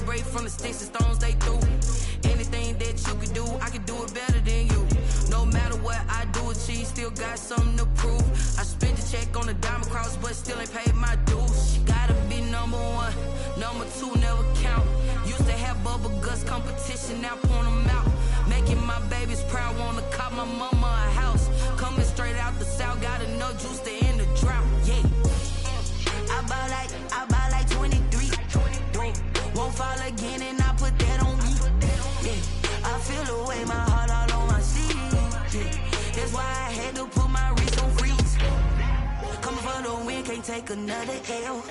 break from the sticks and stones they threw. Anything that you could do, I could do it better than you. No matter what I do, achieve, still got something to prove. I spent the check on the diamond cross, but still ain't paid my dues. Gotta be number one, number two never count. Used to have bubble guts competition, now point them out. Making my babies proud, wanna cop my mama a house. Coming straight out the south, got enough juice to end the drought. Yeah, I buy like 23. Won't fall again, and I put that on me. Yeah, I feel the way, my heart all on my sleeve. Yeah, that's why I had to put my wrist on freeze. Coming for the win, can't take another L.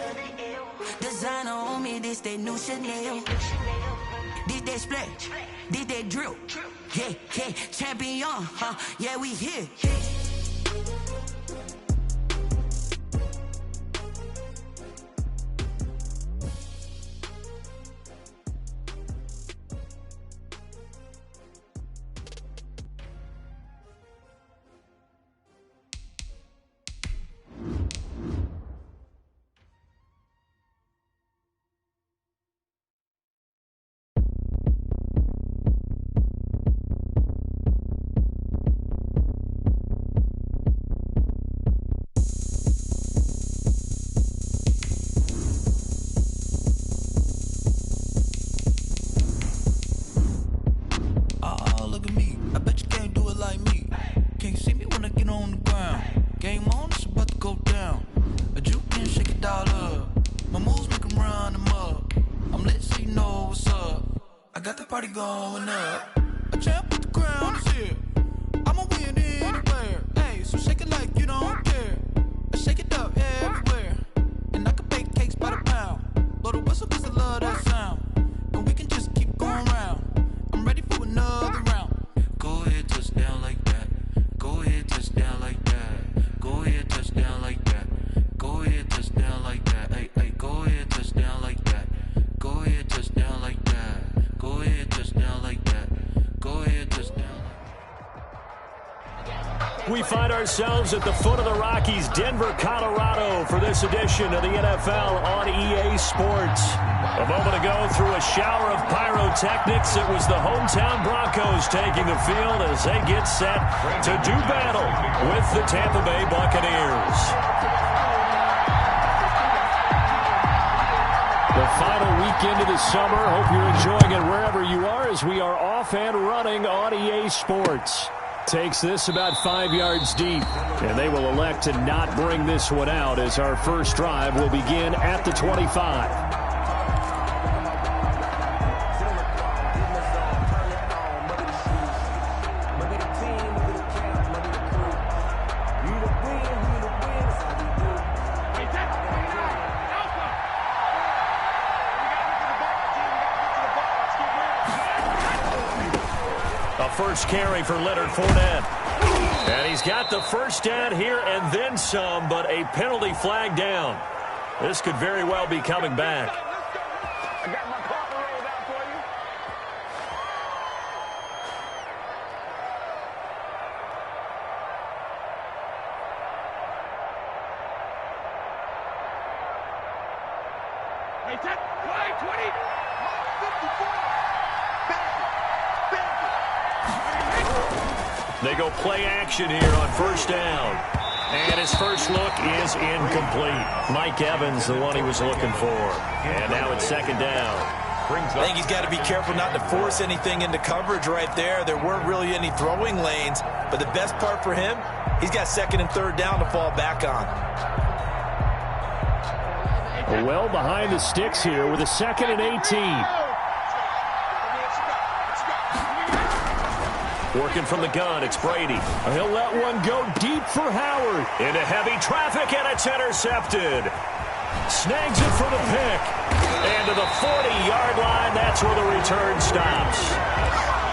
Designer on me, this that new Chanel. Did that splash, did that drill. Yeah, yeah, champion, huh? Yeah, we here. Going up, a champ with the crown is here. I'ma win anywhere. Hey, so shake it like you don't care. I shake it up everywhere. And I can bake cakes by the pound. Blow the whistle cause I love that sound. And we can just keep going round. I'm ready for another round. Go ahead, touch down like that. Go ahead, touch down like that. Go ahead, touch down like that. Go ahead, touch down like that. Hey, hey, go ahead, touch down like that. Go ahead, touch down like that. Go ahead, touch down like that. Go ahead, touch down. We find ourselves at the foot of the Rockies, Denver, Colorado, for this edition of the NFL on EA Sports. A moment ago, through a shower of pyrotechnics, it was the hometown Broncos taking the field as they get set to do battle with the Tampa Bay Buccaneers. The final weekend of the summer. Hope you're enjoying it wherever you are as we are off and running on EA Sports. Takes this about 5 yards deep, and they will elect to not bring this one out as our first drive will begin at the 25. First carry for Leonard Fournette. And he's got the first down here and then some, but a penalty flag down. This could very well be coming back. I got my partner rolled out for you. Hey, check. Play 20. 54. They go play action here on first down. And his first look is incomplete. Mike Evans, the one he was looking for. And now it's second down. I think he's got to be careful not to force anything into coverage right there. There weren't really any throwing lanes. But the best part for him, he's got second and third down to fall back on. Well behind the sticks here with a 2nd and 18. Working from the gun, it's Brady. He'll let one go deep for Howard. Into heavy traffic, and it's intercepted. Snags it for the pick. And to the 40-yard line, that's where the return stops.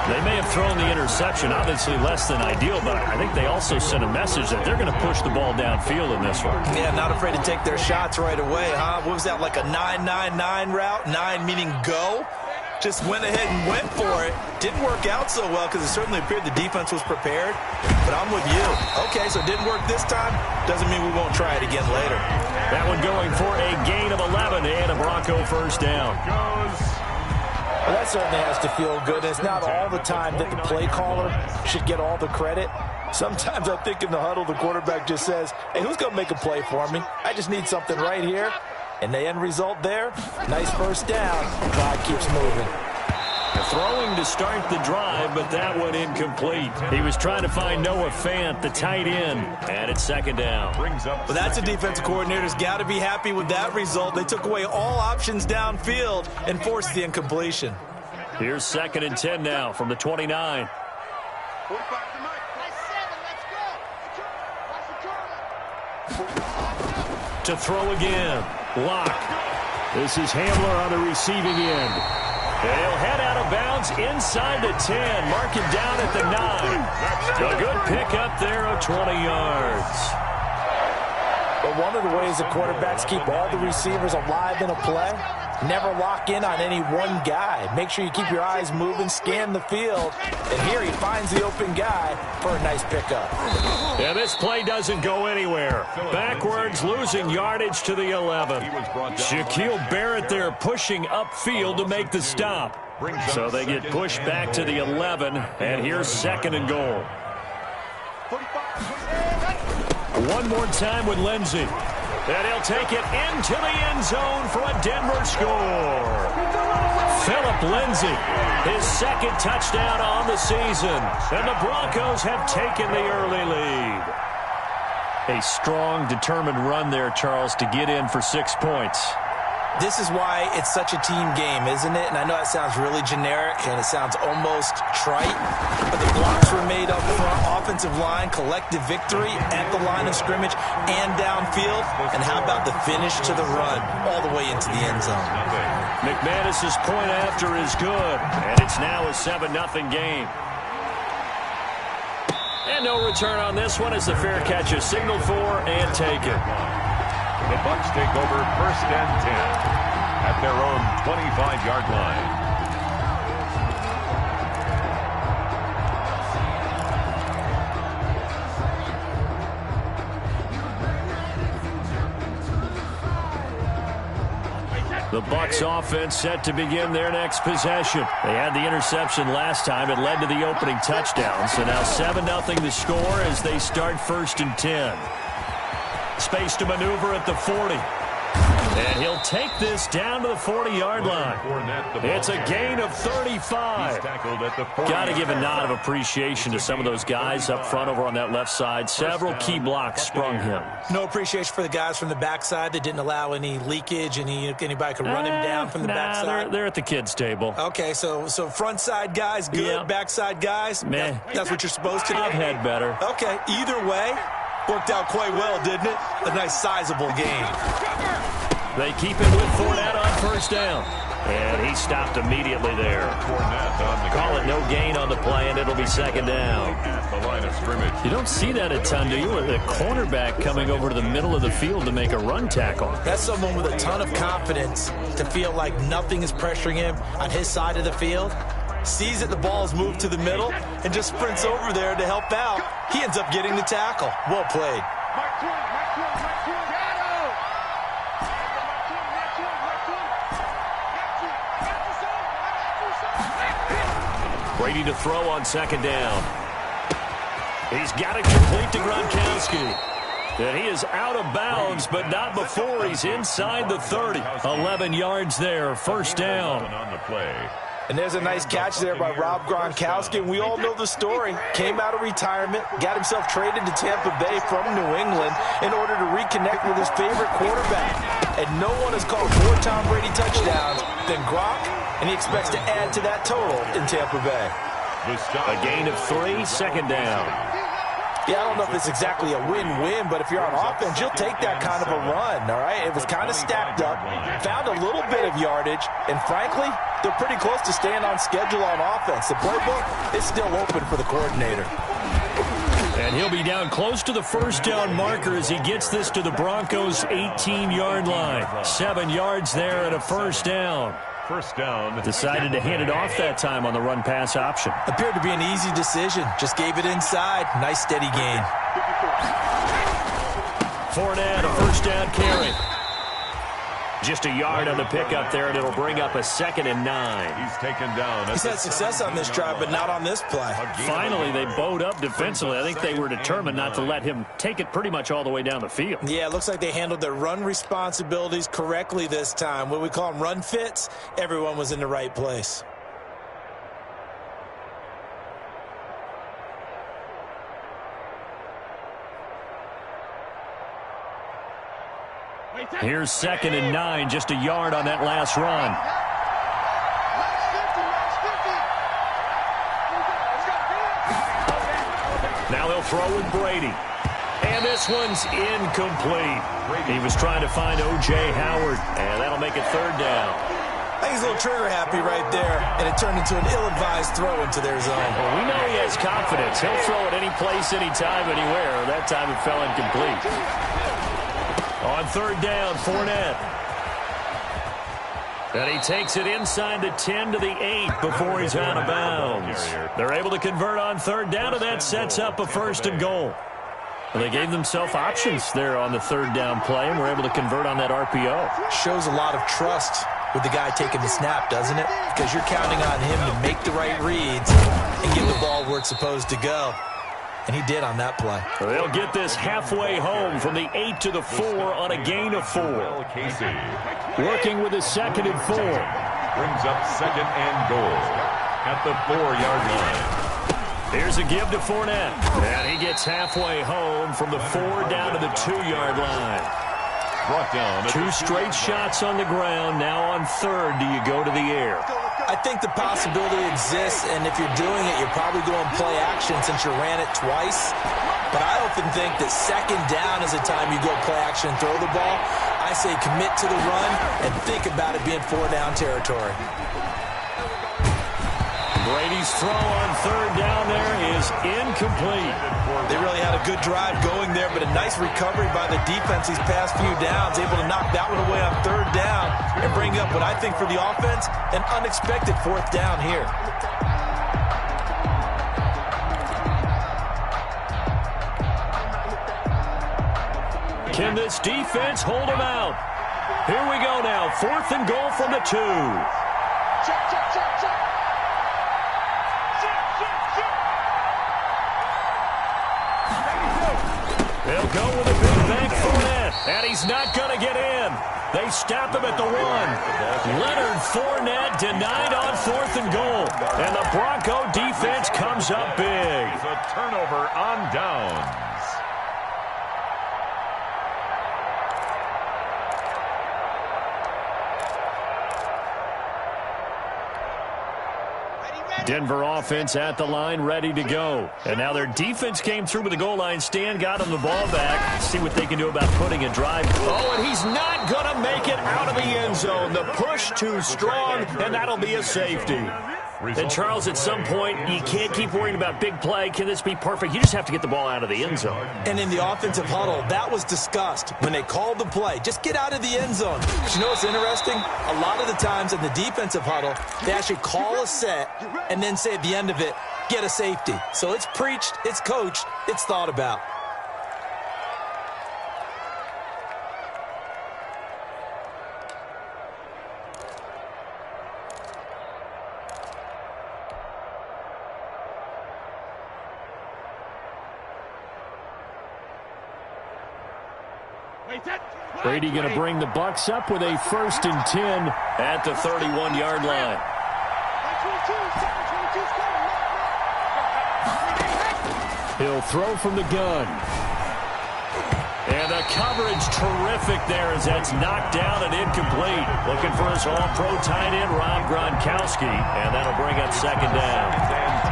They may have thrown the interception, obviously less than ideal, but I think they also sent a message that they're going to push the ball downfield in this one. Yeah, not afraid to take their shots right away, huh? What was that, like a 9-9-9 route? 9 meaning go? Just went ahead and went for it. Didn't work out so well because it certainly appeared the defense was prepared. But I'm with you. Okay, so it didn't work this time. Doesn't mean we won't try it again later. That one going for a gain of 11 and a Bronco first down. certainly has to feel good. It's not all the time that the play caller should get all the credit. Sometimes I think in the huddle, the quarterback just says, hey, who's going to make a play for me? I just need something right here. And the end result there, nice first down. Drive keeps moving. Throwing to start the drive, but that one incomplete. He was trying to find Noah Fant, the tight end, and it's second down. Well, that's a defensive coordinator's got to be happy with that result. They took away all options downfield and forced the incompletion. Here's 2nd and 10 now from the 29. To throw again. Lock. This is Hamler on the receiving end. They'll head out of bounds inside the 10. Mark him down at the 9. A good pickup there of 20 yards. But one of the ways the quarterbacks keep all the receivers alive in a play, never lock in on any one guy. Make sure you keep your eyes moving, scan the field, and here he finds the open guy for a nice pickup. Yeah, this play doesn't go anywhere. Backwards, losing yardage to the 11. Shaquille Barrett there pushing upfield to make the stop. So they get pushed back to the 11, and here's 2nd and goal. One more time with Lindsey. And he'll take it into the end zone for a Denver score. Phillip Lindsay, his 2nd touchdown on the season. And the Broncos have taken the early lead. A strong, determined run there, Charles, to get in for 6 points. This is why it's such a team game, isn't it? And I know it sounds really generic and it sounds almost trite, but the blocks were made up front, offensive line, collective victory at the line of scrimmage and downfield. And how about the finish to the run all the way into the end zone? McManus's point after is good, and it's now a 7-0 game. And no return on this one as the fair catch is signaled for and taken. The Bucs take over 1st and 10 at their own 25-yard line. The Bucs offense set to begin their next possession. They had the interception last time. It led to the opening touchdown. So now 7-0 the score as they start 1st and 10. Space to maneuver at the 40. And he'll take this down to the 40-yard line. It's a gain of 35. Got to give a nod of appreciation to some of those guys up front over on that left side. Several key blocks sprung him. No appreciation for the guys from the backside that didn't allow any leakage, anybody could run him down from the backside. They're at the kids' table. Okay, so front side guys good, yeah. Backside guys, meh. That's what you're supposed to do. I've had better. Okay, either way, worked out quite well, didn't it? A nice sizable game. They keep it with Fournette on 1st down. And he stopped immediately there. Call it no gain on the play, and it'll be 2nd down. The line of scrimmage. You don't see that a ton, do you? With a cornerback coming over to the middle of the field to make a run tackle. That's someone with a ton of confidence to feel like nothing is pressuring him on his side of the field. Sees that the ball's moved to the middle and just sprints over there to help out. He ends up getting the tackle. Well played. Brady to throw on 2nd down. He's got it complete to Gronkowski. And he is out of bounds, but not before he's inside the 30. 11 yards there, 1st down. On the play. And there's a nice catch there by Rob Gronkowski. And we all know the story. Came out of retirement, got himself traded to Tampa Bay from New England in order to reconnect with his favorite quarterback. And no one has called more Tom Brady touchdowns than Gronk, and he expects to add to that total in Tampa Bay. A gain of 3, 2nd down. Yeah, I don't know if it's exactly a win-win, but if you're on offense, you'll take that kind of a run, all right? It was kind of stacked up, found a little bit of yardage, and frankly, they're pretty close to staying on schedule on offense. The playbook is still open for the coordinator. And he'll be down close to the 1st down marker as he gets this to the Broncos' 18-yard line. 7 yards there and a 1st down. 1st down. Decided to hand it off that time on the run-pass option. Appeared to be an easy decision. Just gave it inside. Nice, steady gain. Fournette, a 1st down carry. Just a yard on the pickup there, and it'll bring up a 2nd and 9. He's taken down. He's had success on this drive, but not on this play. Finally, they bowed up defensively. I think they were determined not to let him take it pretty much all the way down the field. Yeah, it looks like they handled their run responsibilities correctly this time. What we call them run fits, everyone was in the right place. Here's 2nd and 9, just a yard on that last run. Now they'll throw with Brady. And this one's incomplete. He was trying to find O.J. Howard, and that'll make it 3rd down. I think he's a little trigger happy right there, and it turned into an ill-advised throw into their zone. Well, we know he has confidence. He'll throw it any place, anytime, anywhere. That time it fell incomplete. On 3rd down, Fournette. And he takes it inside the 10 to the 8 before he's out of bounds. They're able to convert on 3rd down, and that sets up a 1st and goal. Well, they gave themselves options there on the 3rd down play, and were able to convert on that RPO. Shows a lot of trust with the guy taking the snap, doesn't it? Because you're counting on him to make the right reads and get the ball where it's supposed to go. And he did on that play. They'll get this halfway home from the 8 to the 4 on a gain of 4. Working with a 2nd and 4. Brings up 2nd and goal at the 4-yard line. Here's a give to Fournette. And he gets halfway home from the 4 down to the 2-yard line. Brought down. 2 straight shots on the ground. Now on 3rd, do you go to the air? I think the possibility exists, and if you're doing it, you're probably going play action since you ran it twice. But I often think that 2nd down is the time you go play action and throw the ball. I say commit to the run and think about it being 4-down territory. Brady's throw on 3rd down there is incomplete. They really had a good drive going there, but a nice recovery by the defense these past few downs, able to knock that one away on 3rd down and bring up what I think for the offense, an unexpected 4th down here. Can this defense hold him out? Here we go now, 4th and goal from the 2. They'll go with a big bank Fournette, and he's not going to get in. They stop him at the 1. Leonard Fournette denied on 4th and goal, and the Bronco defense comes up big. It's a turnover on downs. Denver offense at the line, ready to go. And now their defense came through with the goal line stand, got them the ball back. See what they can do about putting a drive. Oh, and he's not going to make it out of the end zone. The push too strong, and that'll be a safety. And, Charles, at some point, you can't keep worrying about big play. Can this be perfect? You just have to get the ball out of the end zone. And in the offensive huddle, that was discussed when they called the play. Just get out of the end zone. But you know what's interesting? A lot of the times in the defensive huddle, they actually call a set and then say at the end of it, get a safety. So it's preached, it's coached, it's thought about. Brady going to bring the Bucs up with a 1st and 10 at the 31-yard line. He'll throw from the gun. And the coverage terrific there as that's knocked down and incomplete. Looking for his all-pro tight end, Rob Gronkowski, and that'll bring up 2nd down.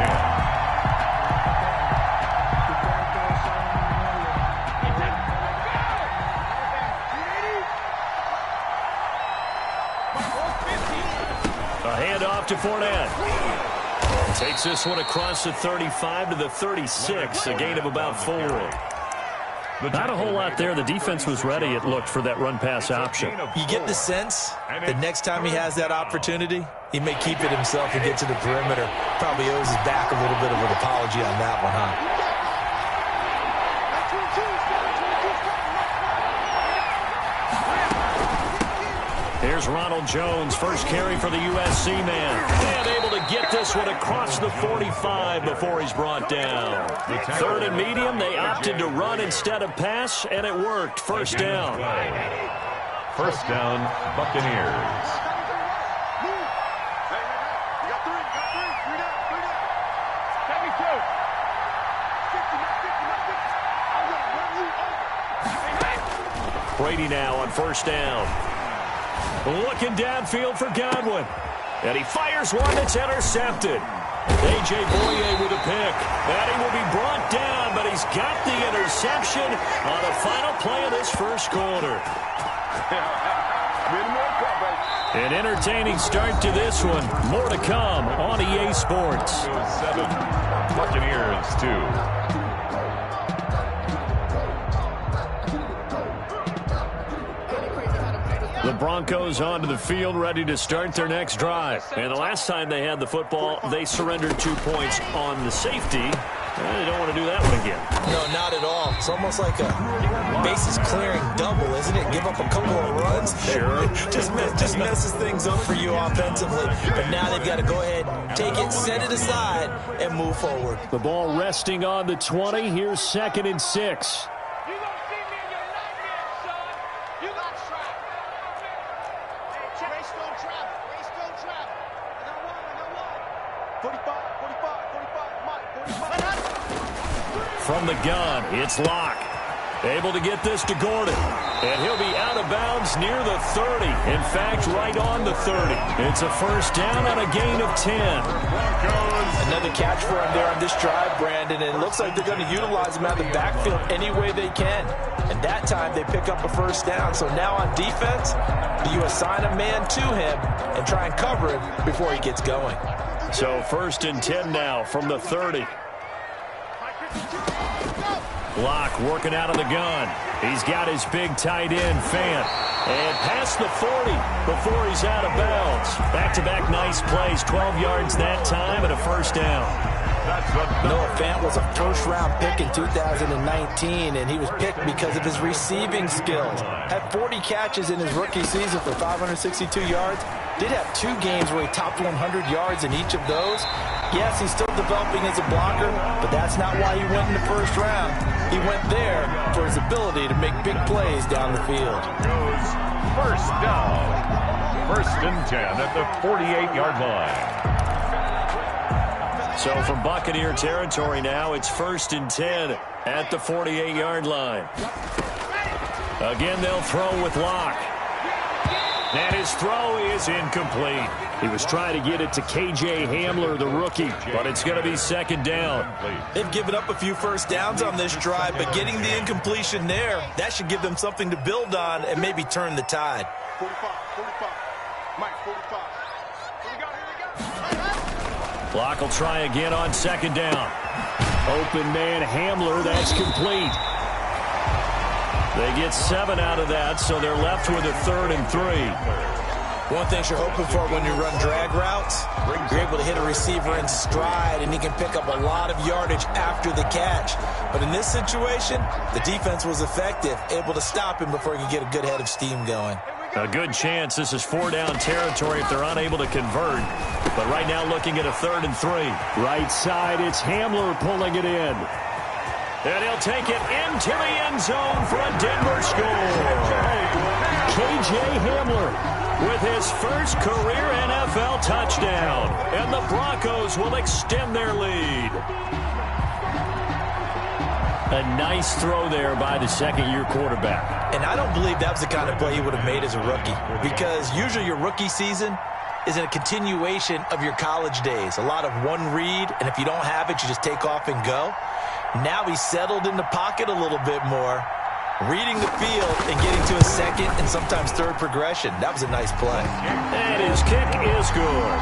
Handoff to Fournette. Takes this one across the 35 to the 36, a gain of about 4. Not a whole lot there. The defense was ready, it looked, for that run-pass option. You get the sense that next time he has that opportunity, he may keep it himself and get to the perimeter. Probably owes his back a little bit of an apology on that one, huh? Here's Ronald Jones, first carry for the USC man. And able to get this one across the 45 before he's brought down. Third and medium, they opted to run instead of pass, and it worked. First down. First down, Buccaneers. Brady now on first down. Looking downfield for Godwin. And he fires one that's intercepted. A.J. Boye with a pick. And he will be brought down, but he's got the interception on the final play of this first quarter. An entertaining start to this one. More to come on EA Sports. 7, Buccaneers 2. The Broncos onto the field, ready to start their next drive. And the last time they had the football, they surrendered 2 points on the safety. They don't want to do that one again. No, not at all. It's almost like a bases clearing double, isn't it? Give up a couple of runs. Sure. just messes things up for you offensively. But now they've got to go ahead, take it, set it aside, and move forward. The ball resting on the 20. Here's 2nd and 6. From the gun, it's Locke. Able to get this to Gordon. And he'll be out of bounds near the 30. In fact, right on the 30. It's a first down on a gain of 10. Another catch for him there on this drive, Brandon. And it looks like they're going to utilize him out of the backfield any way they can. And that time they pick up a first down. So now on defense, you assign a man to him and try and cover him before he gets going. So 1st and 10 now from the 30. Locke working out of the gun. He's got his big tight end, Fant. And past the 40 before he's out of bounds. Back-to-back nice plays. 12 yards that time and a first down. Noah Fant was a first-round pick in 2019, and he was picked because of his receiving skills. Had 40 catches in his rookie season for 562 yards. Did have 2 games where he topped 100 yards in each of those. Yes, he's still developing as a blocker, but that's not why he went in the first round. He went there for his ability to make big plays down the field. Goes first down. 1st and 10 at the 48-yard line. So from Buccaneer territory now, it's 1st and 10 at the 48-yard line. Again, they'll throw with Locke. And his throw is incomplete. He was trying to get it to K.J. Hamler, the rookie, but it's going to be 2nd down. They've given up a few first downs on this drive, but getting the incompletion there, that should give them something to build on and maybe turn the tide. 45. Mike, 45. Locke will try again on 2nd down. Open man Hamler, that's complete. They get 7 out of that, so they're left with a 3rd and 3. One thing you're hoping for when you run drag routes, you're able to hit a receiver in stride, and he can pick up a lot of yardage after the catch. But in this situation, the defense was effective, able to stop him before he could get a good head of steam going. A good chance this is 4-down territory if they're unable to convert. But right now looking at a 3rd and 3. Right side, it's Hamler pulling it in. And he'll take it into the end zone for a Denver score. K.J. Hamler with his first career NFL touchdown. And the Broncos will extend their lead. A nice throw there by the second-year quarterback. And I don't believe that was the kind of play he would have made as a rookie, because usually your rookie season is a continuation of your college days. A lot of one read, and if you don't have it, you just take off and go. Now he's settled in the pocket a little bit more, reading the field and getting to a 2nd and sometimes 3rd progression. That was a nice play. And his kick is good.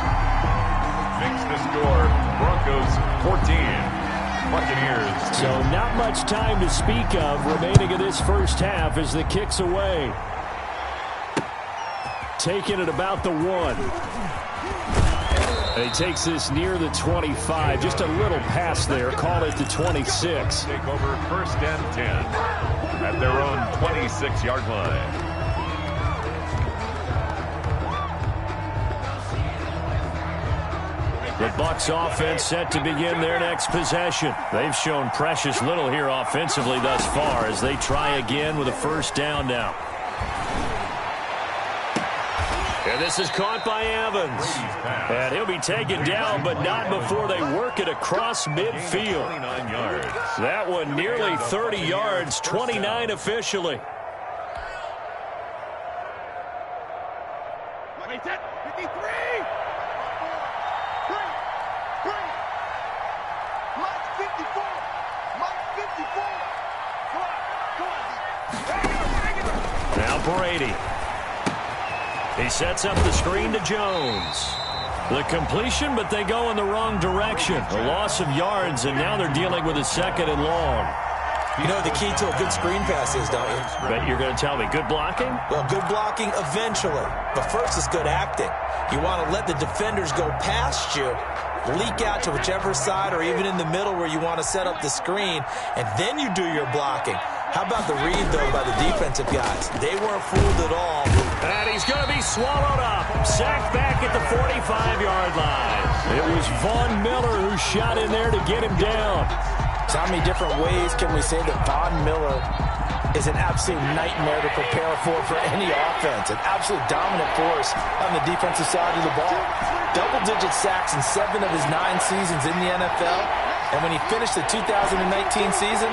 Makes the score. Broncos 14. Buccaneers 2. So not much time to speak of remaining in this first half as the kick's away. Taking it about the 1. And he takes this near the 25. Just a little pass there. Call it the 26. Take over 1st and 10 at their own 26-yard line. The Bucs offense set to begin their next possession. They've shown precious little here offensively thus far as they try again with a first down now. And this is caught by Evans. And he'll be taken down, but not before they work it across midfield. 29 yards. That one nearly 30 yards, 29 officially. Wait, 53! Mike 54! Mike 54! Now Brady. He sets up the screen to Jones. The completion, but they go in the wrong direction. A loss of yards, and now they're dealing with a second and long. You know what the key to a good screen pass is, don't you? Bet you're going to tell me good blocking? Well, good blocking eventually. But first is good acting. You want to let the defenders go past you, leak out to whichever side or even in the middle where you want to set up the screen, and then you do your blocking. How about the read, though, by the defensive guys? They weren't fooled at all. And he's going to be swallowed up. Sacked back at the 45-yard line. It was Von Miller who shot in there to get him down. So how many different ways can we say that Von Miller is an absolute nightmare to prepare for any offense? An absolute dominant force on the defensive side of the ball. Double-digit sacks in 7 of his 9 seasons in the NFL. And when he finished the 2019 season,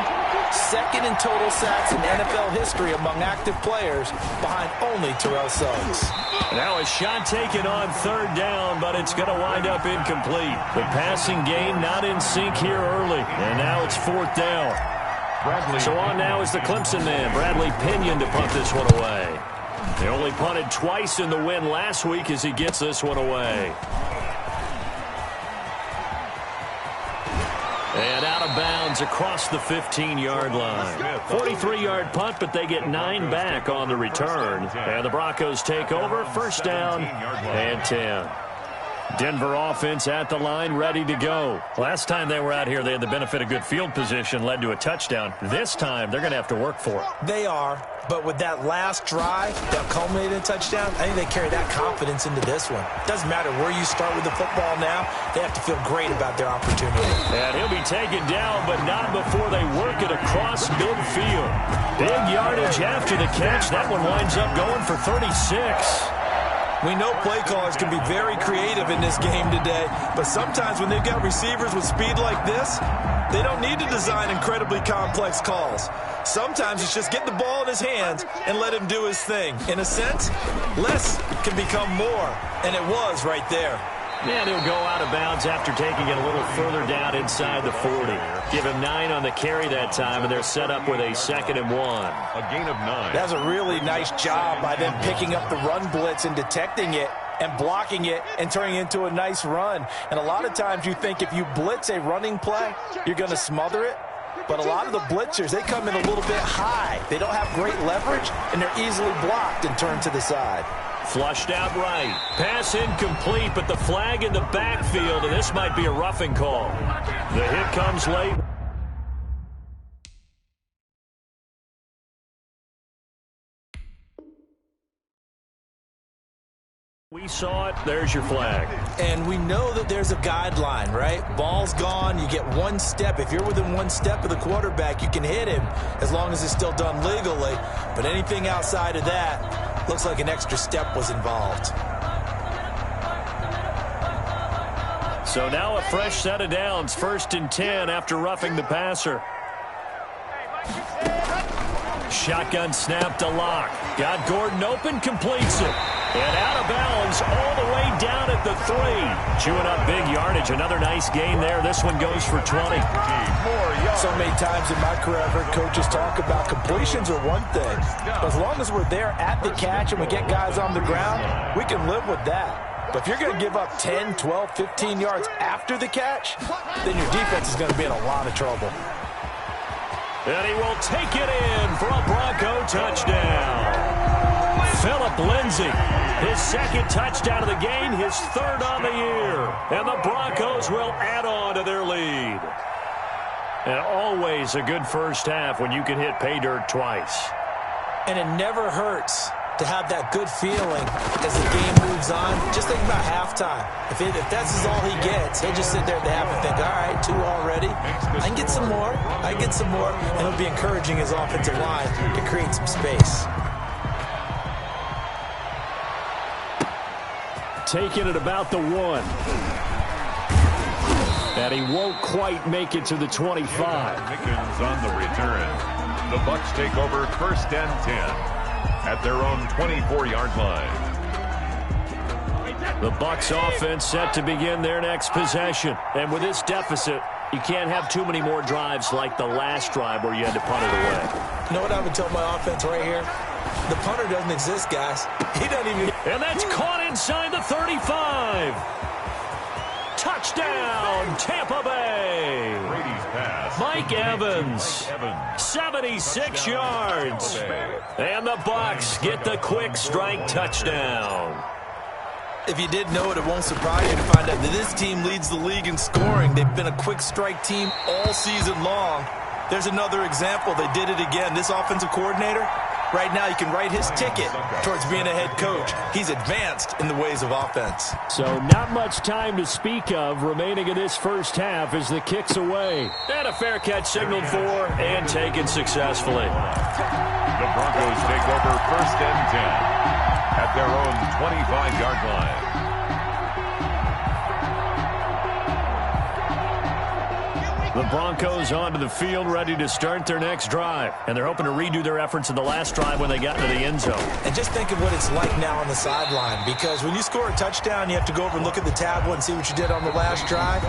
second in total sacks in NFL history among active players, behind only Terrell Suggs. Now a shot taken on third down, but it's going to wind up incomplete. The passing game not in sync here early, and now it's fourth down. So on now is the Clemson man, Bradley Pinion, to punt this one away. They only punted twice in the win last week as he gets this one away. And out of bounds across the 15-yard line. 43-yard punt, but they get 9 back on the return. And the Broncos take over, first down and 10. Denver offense at the line, ready to go. Last time they were out here, they had the benefit of good field position, led to a touchdown. This time, they're going to have to work for it. They are, but with that last drive that culminated in a touchdown, I think they carry that confidence into this one. Doesn't matter where you start with the football now, they have to feel great about their opportunity. And he'll be taken down, but not before they work it across midfield. Big yardage after the catch. That one winds up going for 36. We know play callers can be very creative in this game today, but sometimes when they've got receivers with speed like this, they don't need to design incredibly complex calls. Sometimes it's just get the ball in his hands and let him do his thing. In a sense, less can become more, and it was right there. And he'll go out of bounds after taking it a little further down inside the 40. Give him 9 on the carry that time, and they're set up with a 2nd and 1. A gain of 9. That's a really nice job by them picking up the run blitz and detecting it and blocking it and turning it into a nice run. And a lot of times you think if you blitz a running play, you're going to smother it. But a lot of the blitzers, they come in a little bit high. They don't have great leverage, and they're easily blocked and turned to the side. Flushed out right. Pass incomplete, but the flag in the backfield, and this might be a roughing call. The hit comes late. We saw it. There's your flag. And we know that there's a guideline, right? Ball's gone. You get 1 step. If you're within 1 step of the quarterback, you can hit him as long as it's still done legally. But anything outside of that, looks like an extra step was involved. So now a fresh set of downs. 1st and 10 after roughing the passer. Shotgun snap to Locke. Got Gordon open, completes it. And out of bounds all the way down at the 3. Chewing up big yardage. Another nice gain there. This one goes for 20. So many times in my career, I've heard coaches talk about completions are one thing. But as long as we're there at the catch and we get guys on the ground, we can live with that. But if you're going to give up 10, 12, 15 yards after the catch, then your defense is going to be in a lot of trouble. And he will take it in for a Bronco touchdown. Phillip Lindsay, his 2nd touchdown of the game, his 3rd on the year. And the Broncos will add on to their lead. And always a good first half when you can hit pay dirt twice. And it never hurts to have that good feeling as the game moves on. Just think about halftime. If that's all he gets, he'll just sit there at the half and think, all right, 2 already. I can get some more. I can get some more. And he'll be encouraging his offensive line to create some space. Taking it about the 1. And he won't quite make it to the 25. Mickens on the return. The Bucs take over 1st and 10 at their own 24-yard line. The Bucs offense set to begin their next possession. And with this deficit, you can't have too many more drives like the last drive where you had to punt it away. You know what I would tell my offense right here? The punter doesn't exist, guys. He doesn't even... And that's caught inside the 35. Touchdown, Tampa Bay. Brady's pass. Mike Evans, 76 yards. And the Bucs get the quick strike touchdown. If you didn't know it, it won't surprise you to find out that this team leads the league in scoring. They've been a quick strike team all season long. There's another example. They did it again. This offensive coordinator, right now you can write his ticket towards being a head coach. He's advanced in the ways of offense. So not much time to speak of remaining in this first half as the kick's away. And a fair catch signaled for and taken successfully. The Broncos take over 1st and 10 at their own 25-yard line. The Broncos onto the field, ready to start their next drive. And they're hoping to redo their efforts in the last drive when they got into the end zone. And just think of what it's like now on the sideline, because when you score a touchdown, you have to go over and look at the tablet and see what you did on the last drive.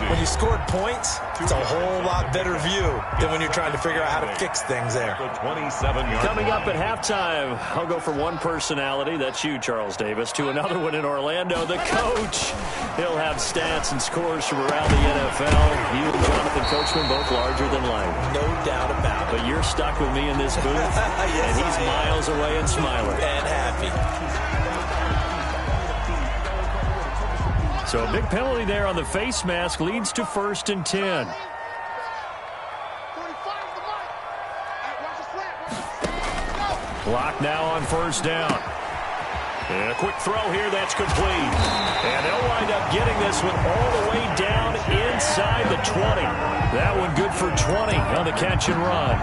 When you scored points, it's a whole lot better view than when you're trying to figure out how to fix things there. Coming up at halftime, I'll go from one personality, that's you, Charles Davis, to another one in Orlando, the coach. He'll have stats and scores from around the NFL. You and Jonathan Coachman, both larger than life. No doubt about it. But you're stuck with me in this booth, yes, and he's miles away and smiling. And happy. So a big penalty there on the face mask leads to 1st and 10. Clock now on 1st down. And a quick throw here, that's complete. And they'll wind up getting this one all the way down inside the 20. That one good for 20 on the catch and run.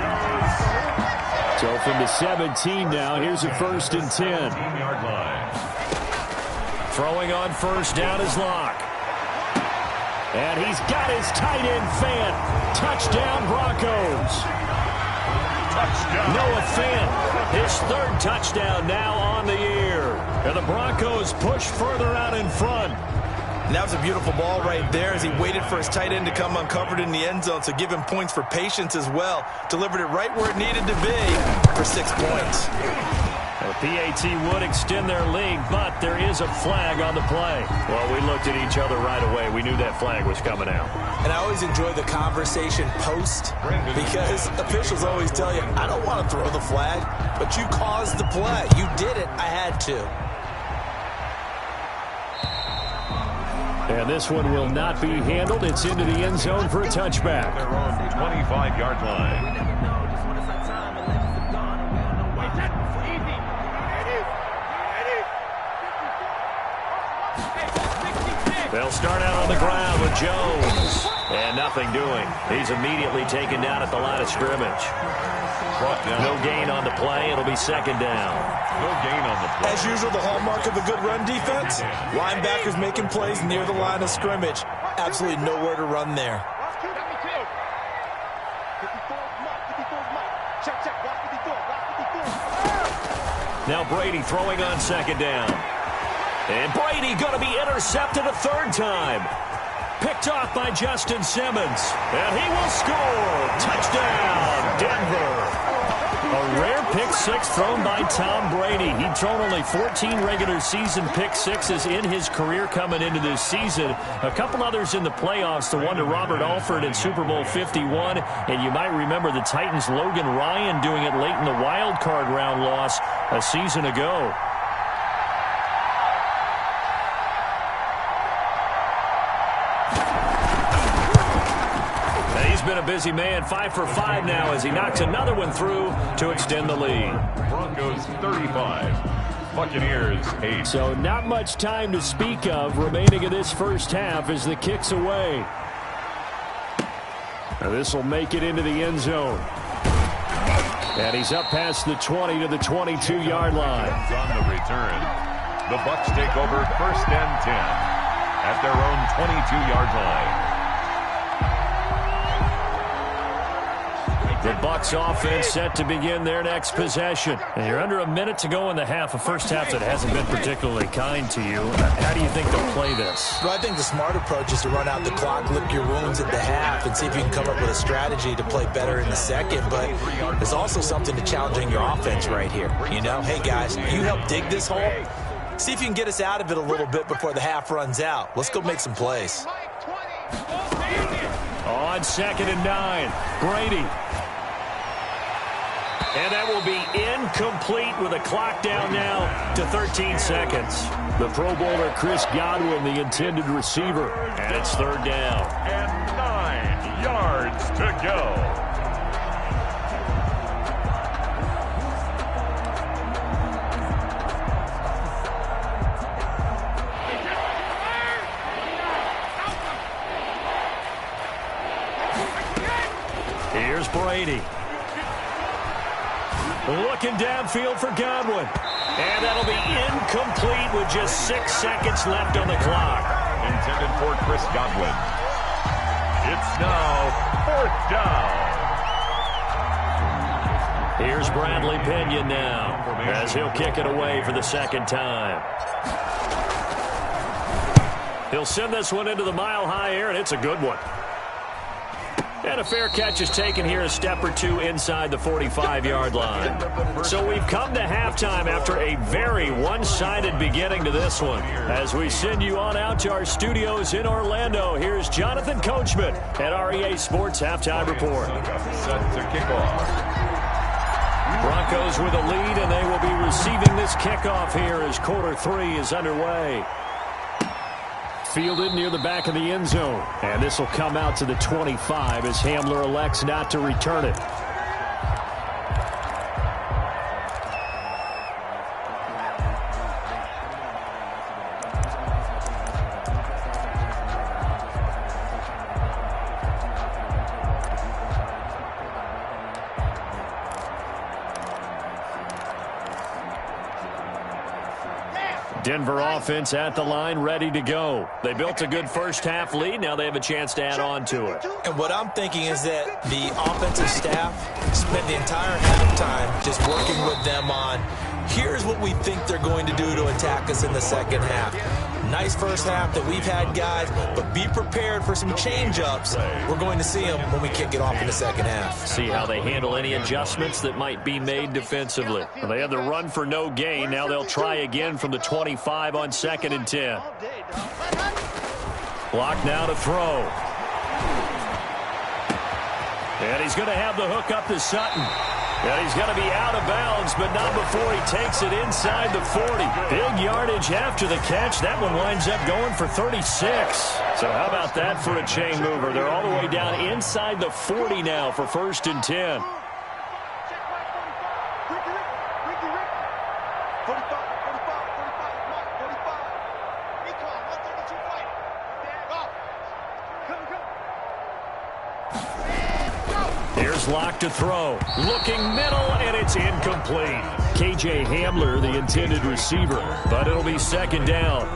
So from the 17 now, here's a 1st and 10. Throwing on 1st down is Locke. And he's got his tight end Fant. Touchdown Broncos. Noah Fant, his 3rd touchdown now on the year. And the Broncos push further out in front. And that was a beautiful ball right there as he waited for his tight end to come uncovered in the end zone, so give him points for patience as well. Delivered it right where it needed to be for 6 points. The PAT would extend their lead, but there is a flag on the play. Well, we looked at each other right away. We knew that flag was coming out. And I always enjoy the conversation post, because officials always tell you, I don't want to throw the flag, but you caused the play. You did it. I had to. And this one will not be handled. It's into the end zone for a touchback. Their own 25-yard line. They'll start out on the ground with Jones. And nothing doing. He's immediately taken down at the line of scrimmage. No gain on the play. It'll be 2nd down. No gain on the play. As usual, the hallmark of a good run defense, linebackers making plays near the line of scrimmage. Absolutely nowhere to run there. Now Brady throwing on 2nd down. And Brady going to be intercepted a 3rd time. Picked off by Justin Simmons. And he will score. Touchdown, Denver. A rare pick-6 thrown by Tom Brady. He'd thrown only 14 regular season pick-6s in his career coming into this season. A couple others in the playoffs, the one to Robert Alford in Super Bowl 51. And you might remember the Titans' Logan Ryan doing it late in the wild card round loss a season ago. He's been a busy man, 5 for 5 now as he knocks another one through to extend the lead. Broncos 35, Buccaneers 8. So not much time to speak of remaining in this first half as the kick's away. This will make it into the end zone. And he's up past the 20 to the 22-yard line. On the return, the Bucs take over 1st and 10 at their own 22-yard line. The Bucs offense set to begin their next possession. And you're under a minute to go in the half, a first half that hasn't been particularly kind to you. How do you think they'll play this? Well, I think the smart approach is to run out the clock, lick your wounds at the half, and see if you can come up with a strategy to play better in the second. But there's also something to challenging your offense right here. You know, hey, guys, you help dig this hole. See if you can get us out of it a little bit before the half runs out. Let's go make some plays. On 2nd and 9, Brady. And that will be incomplete with a clock down now to 13 seconds. The Pro Bowler Chris Godwin, the intended receiver. And it's 3rd down. And 9 yards to go. Here's Brady. Looking downfield for Godwin. And that'll be incomplete with just 6 seconds left on the clock. Intended for Chris Godwin. It's now 4th down. Here's Bradley Pinion now as he'll kick it away for the 2nd time. He'll send this one into the mile-high air, and it's a good one. And a fair catch is taken here, a step or two inside the 45-yard line. So we've come to halftime after a very one-sided beginning to this one. As we send you on out to our studios in Orlando, here's Jonathan Coachman at REA Sports Halftime Report. Set to kick off. Broncos with a lead, and they will be receiving this kickoff here as quarter 3 is underway. Fielded near the back of the end zone. And this will come out to the 25 as Hamler elects not to return it. Denver offense at the line, ready to go. They built a good first half lead. Now they have a chance to add on to it. And what I'm thinking is that the offensive staff spent the entire halftime just working with them on, here's what we think they're going to do to attack us in the second half. Nice first half that we've had, guys, but be prepared for some change-ups. We're going to see them when we kick it off in the second half. See how they handle any adjustments that might be made defensively. Well, they had the run for no gain. Now they'll try again from the 25 on 2nd and 10. Block now to throw. And he's going to have the hook up to Sutton. And he's going to be out of bounds, but not before he takes it inside the 40. Big yardage after the catch. That one winds up going for 36. So how about that for a chain mover? They're all the way down inside the 40 now for 1st and 10. Lock to throw. Looking middle, and it's incomplete. KJ Hamler, the intended receiver, but it'll be 2nd down.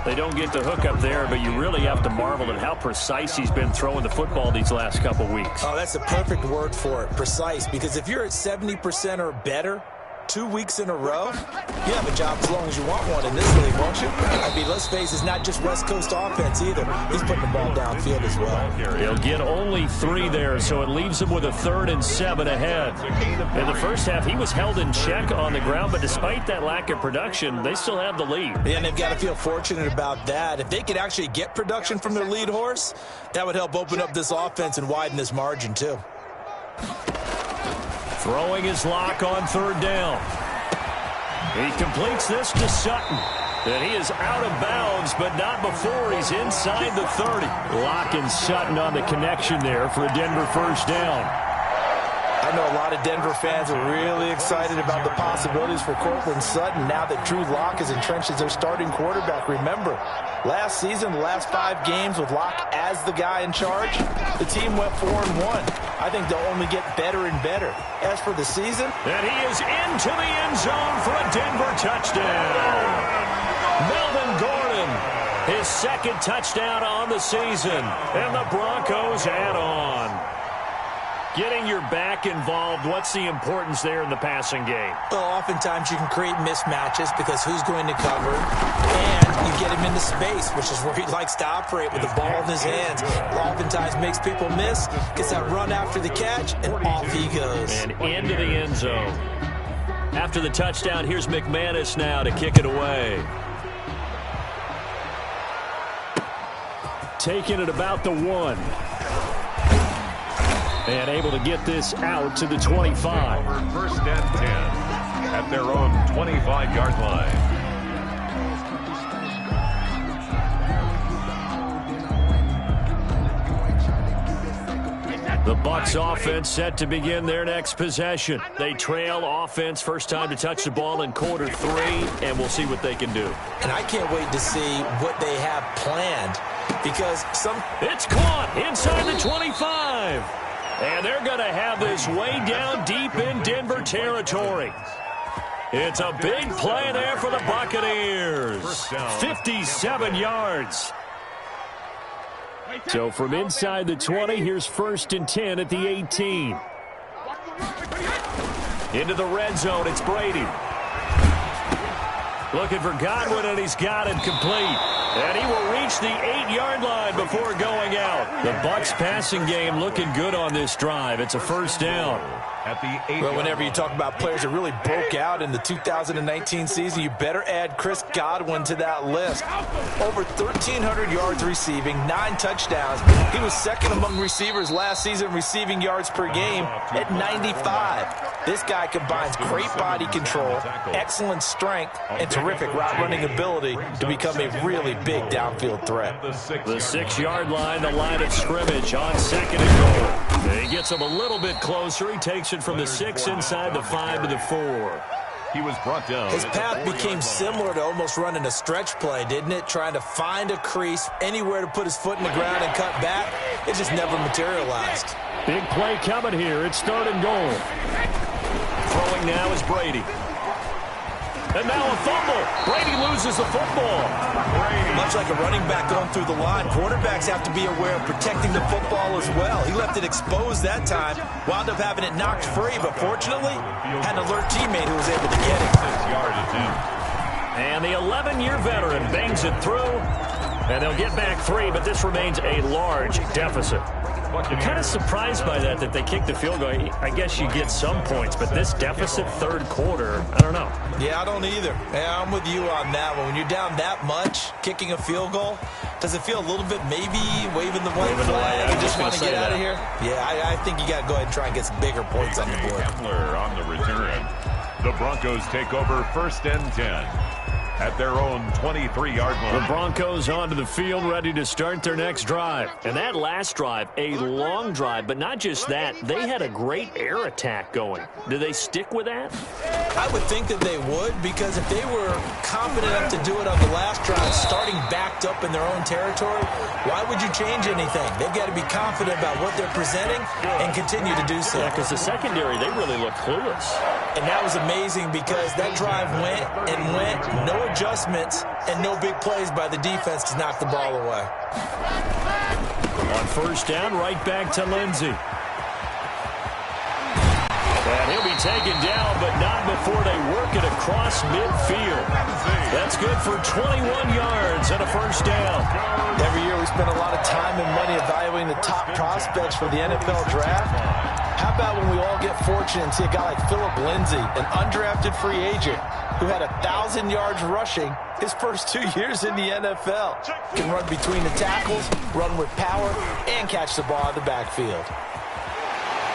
They don't get the hook up there, but you really have to marvel at how precise he's been throwing the football these last couple weeks. Oh, that's a perfect word for it, precise, because if you're at 70% or better 2 weeks in a row, you have a job as long as you want one in this league, won't you? I mean, let's face it, it's not just West Coast offense either. He's putting the ball downfield as well. He'll get only 3 there, so it leaves him with a 3rd and 7 ahead. In the first half, he was held in check on the ground, but despite that lack of production, they still have the lead. Yeah, and they've got to feel fortunate about that. If they could actually get production from their lead horse, that would help open up this offense and widen this margin too. Throwing his lock on 3rd down. He completes this to Sutton. And he is out of bounds, but not before he's inside the 30. Locking Sutton on the connection there for a Denver first down. I know a lot of Denver fans are really excited about the possibilities for Cortland Sutton now that Drew Lock is entrenched as their starting quarterback. Remember, last season, the last 5 games with Lock as the guy in charge, the team went 4-1. I think they'll only get better and better. As for the season, and he is into the end zone for a Denver touchdown. Melvin Gordon, his second touchdown on the season, and the Broncos add on. Getting your back involved, what's the importance there in the passing game? Well, oftentimes you can create mismatches because who's going to cover, and you get him into space, which is where he likes to operate with the ball in his hands. Oftentimes makes people miss, gets that run after the catch, and off he goes. And into the end zone. After the touchdown, here's McManus now to kick it away. Taking it about the 1. And able to get this out to the 25. Over first and 10 at their own 25-yard line. The Bucs offense set to begin their next possession. They trail offense, first time to touch the ball in quarter 3, and we'll see what they can do. And I can't wait to see what they have planned because It's caught inside the 25. And they're going to have this way down deep in Denver territory. It's a big play there for the Buccaneers. 57 yards. So from inside the 20, here's first and 10 at the 18. Into the red zone, it's Brady. Looking for Godwin, and he's got it complete. And he will reach the 8-yard line before going out. The Bucs passing game looking good on this drive. It's a first down. At the 8. Well, whenever you talk about players that really broke out in the 2019 season, you better add Chris Godwin to that list. Over 1,300 yards receiving, 9 touchdowns. He was second among receivers last season receiving yards per game at 95. This guy combines great body control, excellent strength, and terrific route running ability to become a really big downfield threat. The 6-yard line, the line of scrimmage on second and goal. He gets him a little bit closer. He takes it from the 6 inside the 5 to the 4. He was brought down. His path became similar to almost running a stretch play, didn't it? Trying to find a crease, anywhere to put his foot in the ground and cut back. It just never materialized. Big play coming here. It's third and goal. Throwing now is Brady. And now a fumble. Brady loses the football. Much like a running back going through the line, quarterbacks have to be aware of protecting the football as well. He left it exposed that time, wound up having it knocked free, but fortunately, had an alert teammate who was able to get it. 6-yard attempt. And the 11-year veteran bangs it through, and they'll get back 3, but this remains a large deficit. I'm kind of surprised by that they kicked the field goal. I guess you get some points, but this deficit third quarter, I don't know. Yeah, I don't either. Yeah, I'm with you on that one. When you're down that much, kicking a field goal, does it feel a little bit maybe waving the white flag? You just want to get out of here? Yeah, I think you got to go ahead and try and get some bigger points on the board. Kepler on the return. The Broncos take over first and 10 at their own 23-yard line. The Broncos onto the field, ready to start their next drive. And that last drive, a long drive, but not just that. They had a great air attack going. Do they stick with that? I would think that they would, because if they were confident enough to do it on the last drive, starting backed up in their own territory, why would you change anything? They've got to be confident about what they're presenting and continue to do so. Yeah, because the secondary, they really look clueless. And that was amazing because that drive went and went, no adjustments, and no big plays by the defense to knock the ball away. On first down, right back to Lindsey. And he'll be taken down, but not before they work it across midfield. That's good for 21 yards and a first down. Every year we spend a lot of time and money evaluating the top prospects for the NFL draft. How about when we all get fortunate and see a guy like Phillip Lindsay, an undrafted free agent who had 1,000 yards rushing his first 2 years in the NFL. Can run between the tackles, run with power, and catch the ball in the backfield.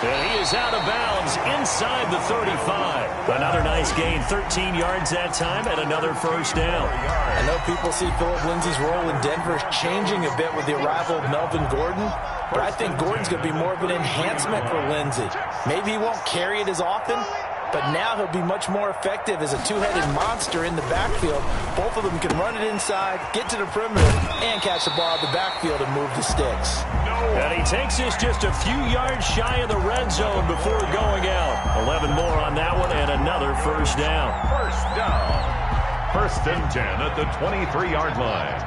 And he is out of bounds inside the 35. Another nice gain, 13 yards that time, and another first down. I know people see Phillip Lindsay's role in Denver changing a bit with the arrival of Melvin Gordon, but I think Gordon's going to be more of an enhancement for Lindsay. Maybe he won't carry it as often, but now he'll be much more effective as a two-headed monster in the backfield. Both of them can run it inside, get to the perimeter, and catch the ball in the backfield and move the sticks. And he takes us just a few yards shy of the red zone before going out. 11 more on that one and another first down. First down. First and 10 at the 23-yard line.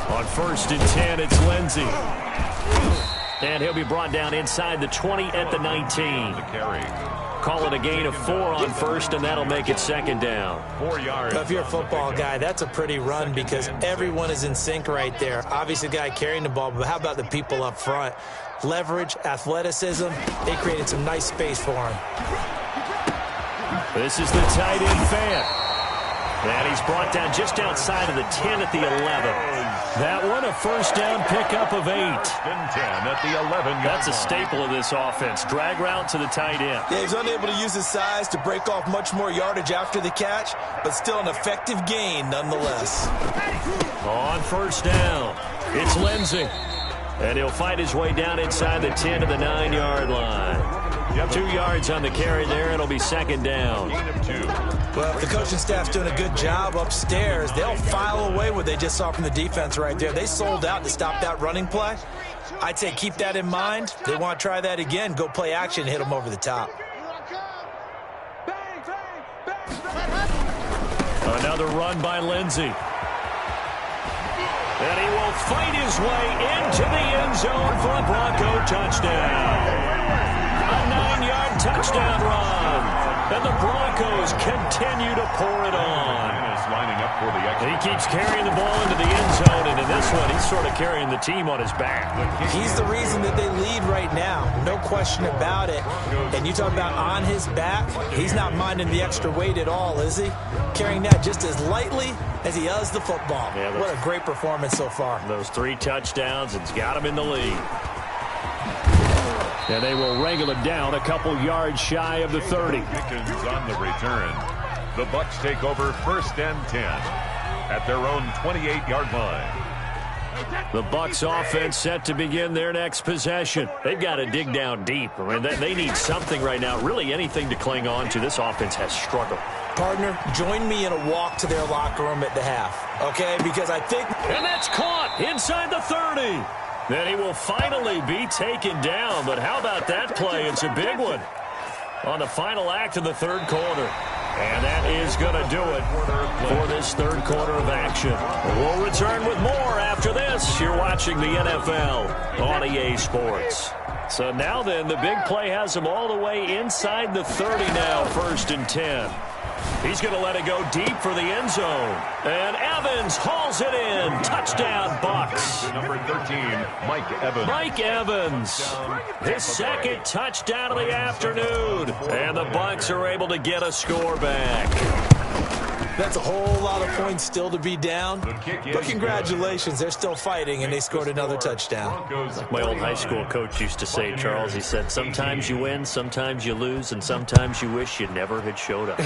On first and 10, it's Lindsay. And he'll be brought down inside the 20 at the 19. The carry. Call it a gain of 4 on first, and that'll make it second down. 4 yards. Now, if you're a football guy, that's a pretty run because everyone is in sync right there. Obviously, the guy carrying the ball, but how about the people up front? Leverage, athleticism, they created some nice space for him. This is the tight end fan. And he's brought down just outside of the 10 at the 11. That one, a first down pickup of 8. Then 10 at the 11. That's a staple of this offense. Drag route to the tight end. Yeah, he's unable to use his size to break off much more yardage after the catch, but still an effective gain nonetheless. On first down, it's Lindsay. And he'll fight his way down inside the 10 to the 9-yard line. 2 yards on the carry there. It'll be second down. Gain of 2. Well, if the coaching staff's doing a good job upstairs, they'll file away what they just saw from the defense right there. They sold out to stop that running play. I'd say keep that in mind. They want to try that again. Go play action, hit them over the top. Another run by Lindsay. And he will fight his way into the end zone for a Bronco touchdown. A 9-yard touchdown run. And the Broncos continue to pour it on. Lining up for the extra. He keeps carrying the ball into the end zone, and in this one, he's sort of carrying the team on his back. He's the reason that they lead right now. No question about it. And you talk about on his back, he's not minding the extra weight at all, is he? Carrying that just as lightly as he does the football. Yeah, what a great performance so far. Those 3 touchdowns, it's got him in the lead. And they will wrangle it down a couple yards shy of the 30. Pickens on the return. The Bucs take over first and 10 at their own 28-yard line. The Bucs offense set to begin their next possession. They've got to dig down deep. I mean, they need something right now, really anything to cling on to. This offense has struggled. Partner, join me in a walk to their locker room at the half, okay? Because I think... And that's caught inside the 30. Then he will finally be taken down. But how about that play? It's a big one on the final act of the third quarter. And that is going to do it for this third quarter of action. We'll return with more after this. You're watching the NFL on EA Sports. So now then, the big play has him all the way inside the 30 now, first and 10. He's going to let it go deep for the end zone. And Evans hauls it in. Touchdown, Bucs. Number 13, Mike Evans. Mike Evans, his second touchdown of the afternoon. And the Bucs are able to get a score back. That's a whole lot of points still to be down. But congratulations, they're still fighting, and they scored another touchdown. Like my old high school coach used to say, Charles, he said, sometimes you win, sometimes you lose, and sometimes you wish you never had showed up.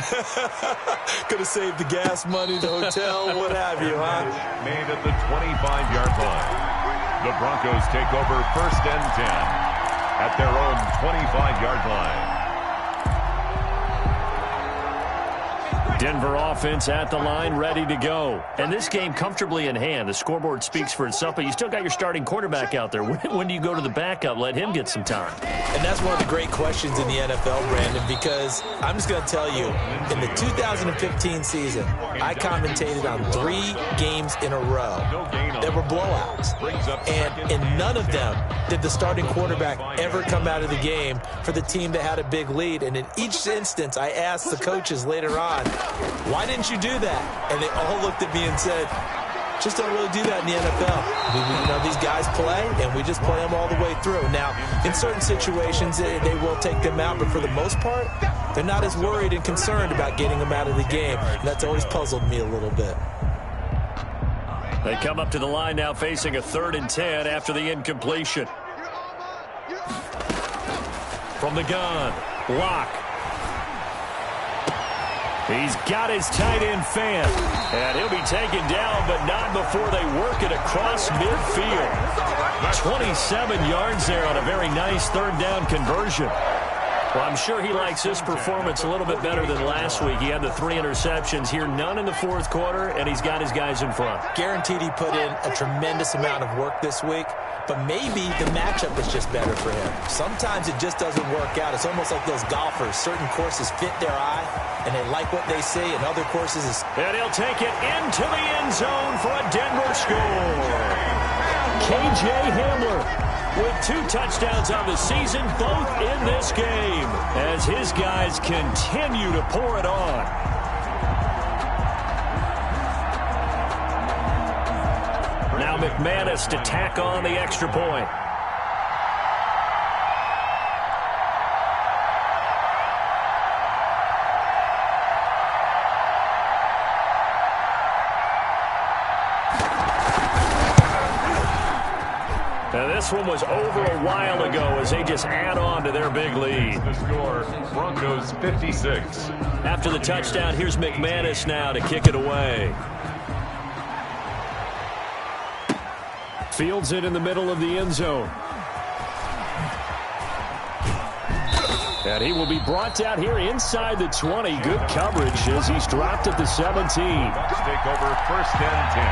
Could have saved the gas money, the hotel, what have you, huh? Made at the 25-yard line. The Broncos take over first and 10 at their own 25-yard line. Denver offense at the line, ready to go. And this game comfortably in hand. The scoreboard speaks for itself, but you still got your starting quarterback out there. When do you go to the backup? Let him get some time. And that's one of the great questions in the NFL, Brandon, because I'm just going to tell you, in the 2015 season, I commentated on 3 games in a row that were blowouts. And in none of them did the starting quarterback ever come out of the game for the team that had a big lead. And in each instance, I asked the coaches later on, why didn't you do that? And they all looked at me and said, just don't really do that in the NFL. You know, these guys play, and we just play them all the way through. Now, in certain situations, they will take them out, but for the most part, they're not as worried and concerned about getting them out of the game. And that's always puzzled me a little bit. They come up to the line now facing a 3rd and 10 after the incompletion. From the gun, Locke. He's got his tight end fan, and he'll be taken down, but not before they work it across midfield. 27 yards there on a very nice 3rd down conversion. Well, I'm sure he likes this performance a little bit better than last week. He had the 3 interceptions here, none in the 4th quarter, and he's got his guys in front. Guaranteed he put in a tremendous amount of work this week, but maybe the matchup is just better for him. Sometimes it just doesn't work out. It's almost like those golfers. Certain courses fit their eye, and they like what they see, and other courses is... And he'll take it into the end zone for a Denver score. K.J. Hamler with 2 touchdowns on the season, both in this game, as his guys continue to pour it on. Now McManus to tack on the extra point. Now this one was over a while ago as they just add on to their big lead. The score, Broncos 56. After the touchdown, here's McManus now to kick it away. Fields it in the middle of the end zone. And he will be brought down here inside the 20. Good coverage as he's dropped at the 17. Bucs take over 1st and 10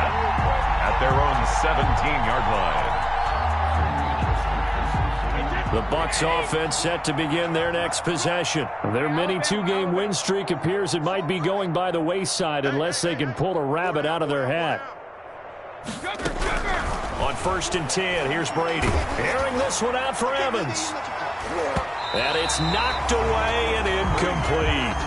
at their own 17-yard line. The Bucs offense set to begin their next possession. Their mini 2-game win streak appears it might be going by the wayside unless they can pull a rabbit out of their hat. On 1st and 10, here's Brady. Airing this one out for Evans. And it's knocked away and incomplete.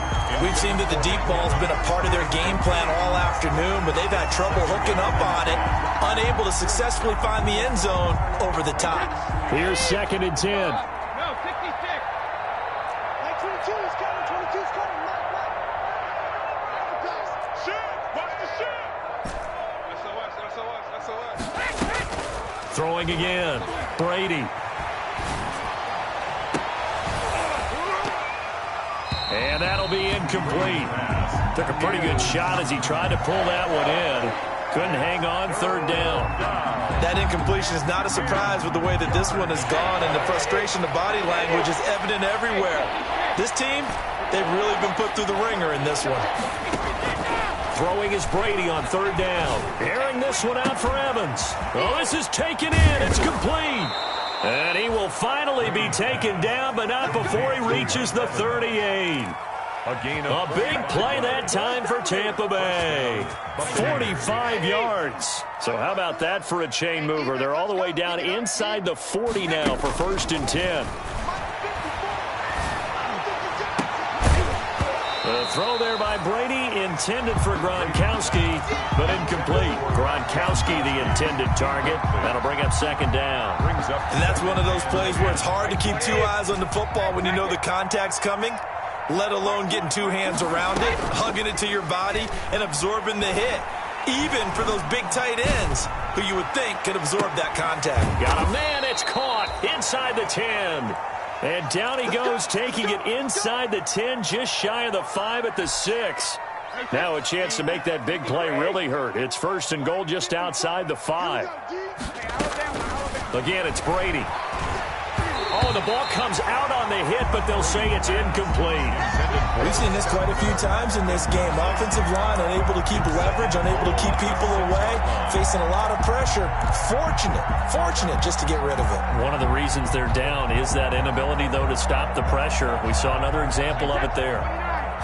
We've seen that the deep ball's been a part of their game plan all afternoon, but they've had trouble hooking up on it, unable to successfully find the end zone over the top. Here's 2nd and 10. No, 66. Like 22 is coming. 22 is coming. Shoot. Watch the shoot. SOS. Throwing again. Brady. And that'll be incomplete. Took a pretty good shot as he tried to pull that one in. Couldn't hang on 3rd down. That incompletion is not a surprise with the way that this one has gone, and the frustration, the body language is evident everywhere. This team, they've really been put through the ringer in this one. Throwing is Brady on 3rd down. Airing this one out for Evans. Oh, this is taken in. It's complete. And he will finally be taken down, but not before he reaches the 38. A big play that time for Tampa Bay. 45 yards. So how about that for a chain mover? They're all the way down inside the 40 now for 1st and 10. The throw there by Brady, intended for Gronkowski, but incomplete. Gronkowski, the intended target. That'll bring up 2nd down. And that's one of those plays where it's hard to keep 2 eyes on the football when you know the contact's coming, let alone getting 2 hands around it, hugging it to your body, and absorbing the hit. Even for those big tight ends who you would think could absorb that contact. Got a man, it's caught inside the 10. And down he goes, taking it inside the 10, just shy of the 5 at the 6. Now a chance to make that big play really hurt. It's 1st and goal just outside the 5. Again, it's Brady. Oh, the ball comes out on the hit, but they'll say it's incomplete. We've seen this quite a few times in this game. Offensive line unable to keep leverage, unable to keep people away, facing a lot of pressure. Fortunate just to get rid of it. One of the reasons they're down is that inability, though, to stop the pressure. We saw another example of it there.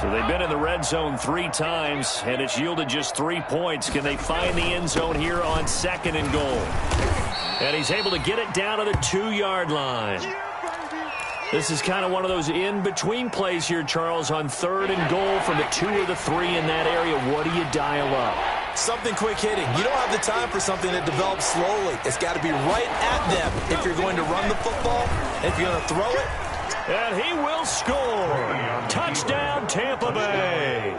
So they've been in the red zone 3 times, and it's yielded just 3 points. Can they find the end zone here on 2nd and goal? And he's able to get it down to the 2-yard line. This is kind of one of those in-between plays here, Charles, on 3rd and goal from the 2 or the 3 in that area. What do you dial up? Something quick hitting. You don't have the time for something that develops slowly. It's got to be right at them if you're going to run the football. And if you're going to throw it, And he will score. Touchdown, Tampa Bay.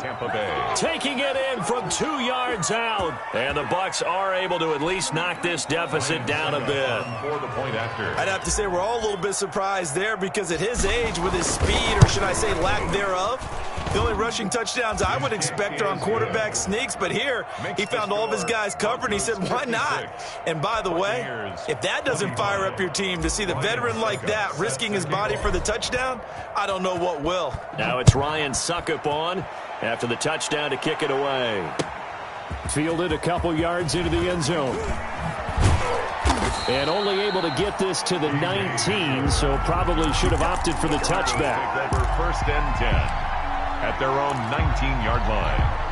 Taking it in from 2 yards out. And the Bucs are able to at least knock this deficit down a bit. For the point after. I'd have to say we're all a little bit surprised there because at his age, with his speed, or should I say lack thereof, the only rushing touchdowns I would expect are on quarterback sneaks. But here, he found all of his guys covered, and he said, why not? And by the way, if that doesn't fire up your team to see the veteran like that risking his body for the touchdown, I don't know what will. Now it's Ryan Suckup on after the touchdown to kick it away. Fielded a couple yards into the end zone. And only able to get this to the 19, so probably should have opted for the touchback. Take over 1st and 10 at their own 19-yard line.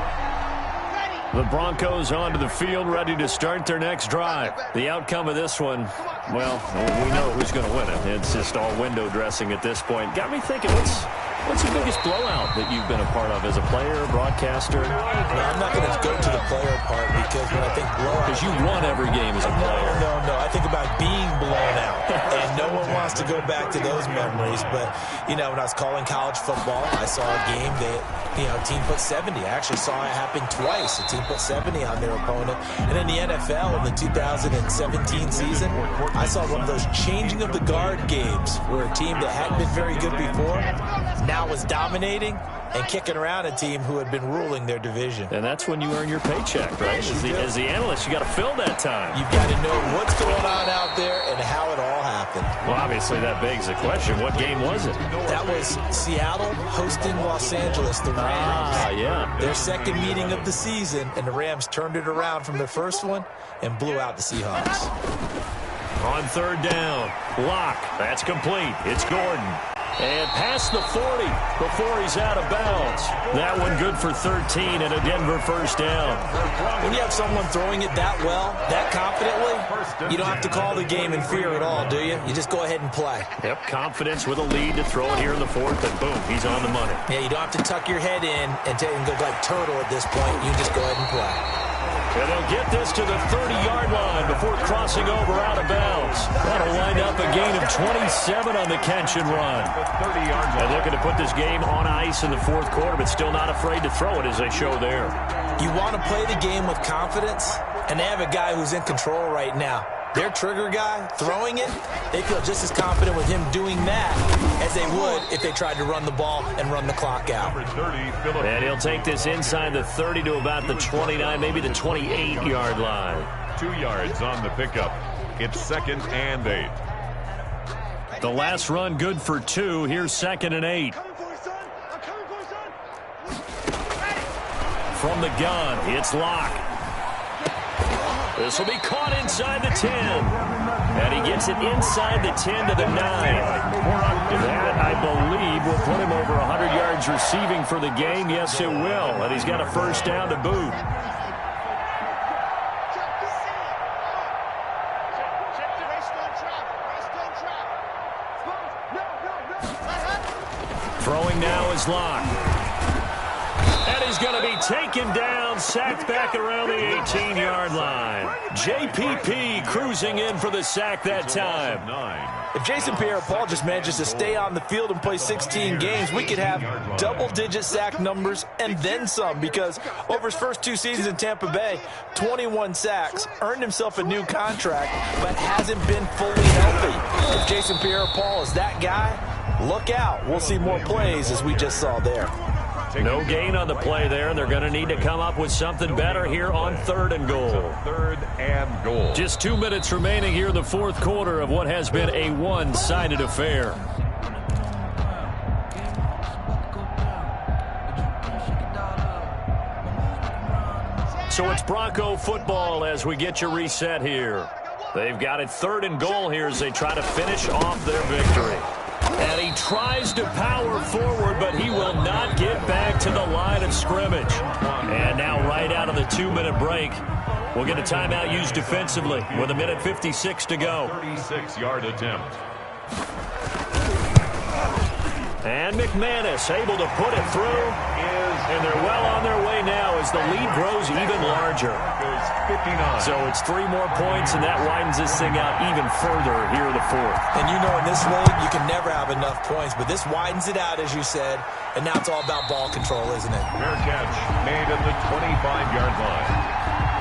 The Broncos onto the field, ready to start their next drive. The outcome of this one, well, we know who's going to win it. It's just all window dressing at this point. Got me thinking, what's the biggest blowout that you've been a part of as a player, broadcaster? No, I'm not going to go to the player part because when I think blowout... Because you won every game as a player. No. I think about being blown out. And no one wants to go back to those memories. But, you know, when I was calling college football, I saw a game that, you know, a team put 70. I actually saw it happen twice. A team put 70 on their opponent. And in the NFL, in the 2017 season, I saw one of those changing of the guard games where a team that hadn't been very good before now was dominating and kicking around a team who had been ruling their division. And that's when you earn your paycheck, right? As the analyst, you got to fill that time. You've got to know what's going on out there and how it all happened. Well, obviously that begs the question, what game was it? That was Seattle hosting Los Angeles, the Rams. Yeah. Their second meeting of the season, and the Rams turned it around from the first one and blew out the Seahawks. On 3rd down, Locke, that's complete. It's Gordon. And past the 40 before he's out of bounds. That one good for 13 and a Denver 1st down. When you have someone throwing it that well, that confidently, you don't have to call the game in fear at all, do you? You just go ahead and play. Yep, confidence with a lead to throw it here in the 4th, and boom, he's on the money. Yeah, you don't have to tuck your head in and go like turtle at this point. You just go ahead and play. And they'll get this to the 30-yard line before crossing over out of bounds. That'll wind up a gain of 27 on the catch and run. And looking to put this game on ice in the 4th quarter, but still not afraid to throw it as they show there. You want to play the game with confidence, and they have a guy who's in control right now. Their trigger guy throwing it, they feel just as confident with him doing that as they would if they tried to run the ball and run the clock out. And he'll take this inside the 30 to about the 29, maybe the 28-yard line. 2 yards on the pickup. It's 2nd and 8. The last run good for 2. Here's 2nd and 8. From the gun, it's Locke. This will be caught inside the 10. And he gets it inside the 10 to the 9. That, I believe, will put him over 100 yards receiving for the game. Yes, it will. And he's got a 1st down to boot. Throwing now is Locke. And he's going to be taken down, sacked back around the 18-yard line. JPP cruising in for the sack that time. If Jason Pierre-Paul just manages to stay on the field and play 16 games, we could have double-digit sack numbers and then some, because over his first 2 seasons in Tampa Bay, 21 sacks, earned himself a new contract, but hasn't been fully healthy. If Jason Pierre-Paul is that guy, look out. We'll see more plays as we just saw there. No gain on the play there, and they're going to need to come up with something better here on 3rd and goal. 3rd and goal. Just 2 minutes remaining here in the 4th quarter of what has been a one-sided affair. So it's Bronco football as we get you reset here. They've got it 3rd and goal here as they try to finish off their victory. And he tries to power forward, but he will not get back to the line of scrimmage. And now right out of the 2-minute break, we'll get a timeout used defensively with 1:56 to go. 36-yard attempt. And McManus able to put it through. And they're well on their way now as as the lead grows even larger. Goes 59. So it's 3 more points, and that widens this thing out even further here in the fourth. And you know in this league, you can never have enough points, but this widens it out, as you said, and now it's all about ball control, isn't it? Fair catch made at the 25-yard line.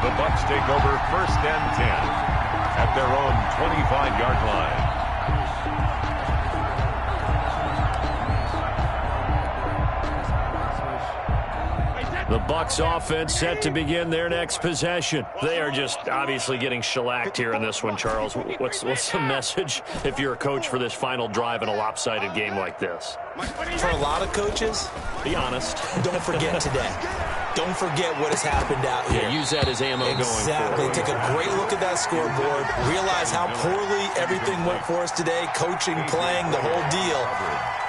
The Bucs take over 1st and 10 at their own 25-yard line. The Bucs offense set to begin their next possession. They are just obviously getting shellacked here in this one, Charles. What's the message if you're a coach for this final drive in a lopsided game like this? For a lot of coaches, be honest. Don't forget today. Don't forget what has happened out here. Yeah, use that as ammo going forward. Exactly. Take a great look at that scoreboard. Realize how poorly everything went for us today. Coaching, playing, the whole deal.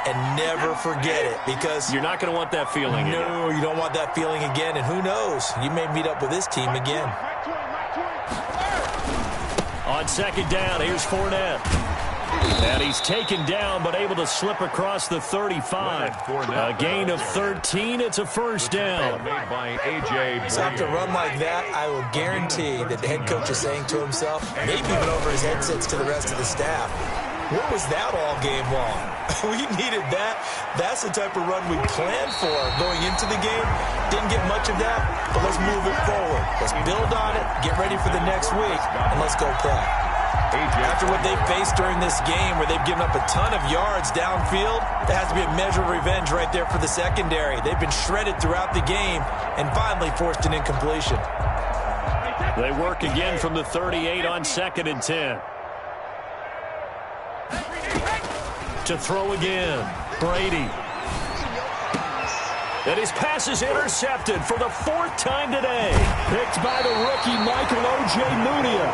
And never forget it, because you're not going to want that feeling again. No, you don't want that feeling again. And who knows? You may meet up with this team again. On 2nd down, here's Fournette. And he's taken down, but able to slip across the 35. A gain of 13. It's a 1st down. Made by A.J. So after a run like that, I will guarantee that the head coach is saying to himself, maybe even over his headsets to the rest of the staff, what was that all game long? We needed that. That's the type of run we planned for going into the game. Didn't get much of that, but let's move it forward. Let's build on it, get ready for the next week, and let's go play. After what they've faced during this game, where they've given up a ton of yards downfield, there has to be a measure of revenge right there for the secondary. They've been shredded throughout the game and finally forced an incompletion. They work again from the 38 on 2nd and 10. To throw again, Brady. And his pass is intercepted for the 4th time today. Picked by the rookie, Michael O.J. Munia.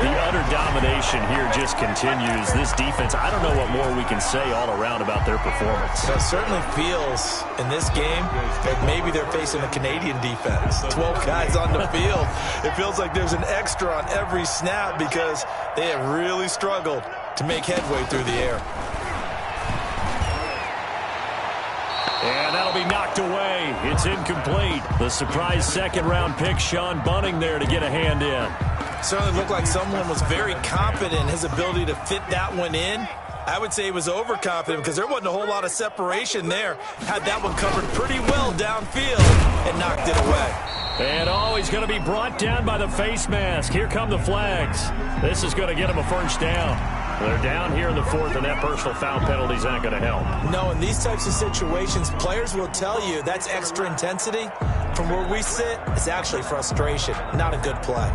The utter domination here just continues. This defense, I don't know what more we can say all around about their performance. It certainly feels in this game that maybe they're facing a Canadian defense. 12 guys on the field. It feels like there's an extra on every snap because they have really struggled to make headway through the air. And that'll be knocked away. It's incomplete. The surprise 2nd-round pick, Sean Bunting, there to get a hand in. Certainly looked like someone was very confident in his ability to fit that one in. I would say he was overconfident because there wasn't a whole lot of separation there. Had that one covered pretty well downfield and knocked it away. And he's going to be brought down by the face mask. Here come the flags. This is going to get him a 1st down. They're down here in the 4th, and that personal foul penalty is not going to help. No, in these types of situations, players will tell you that's extra intensity. From where we sit, it's actually frustration, not a good play.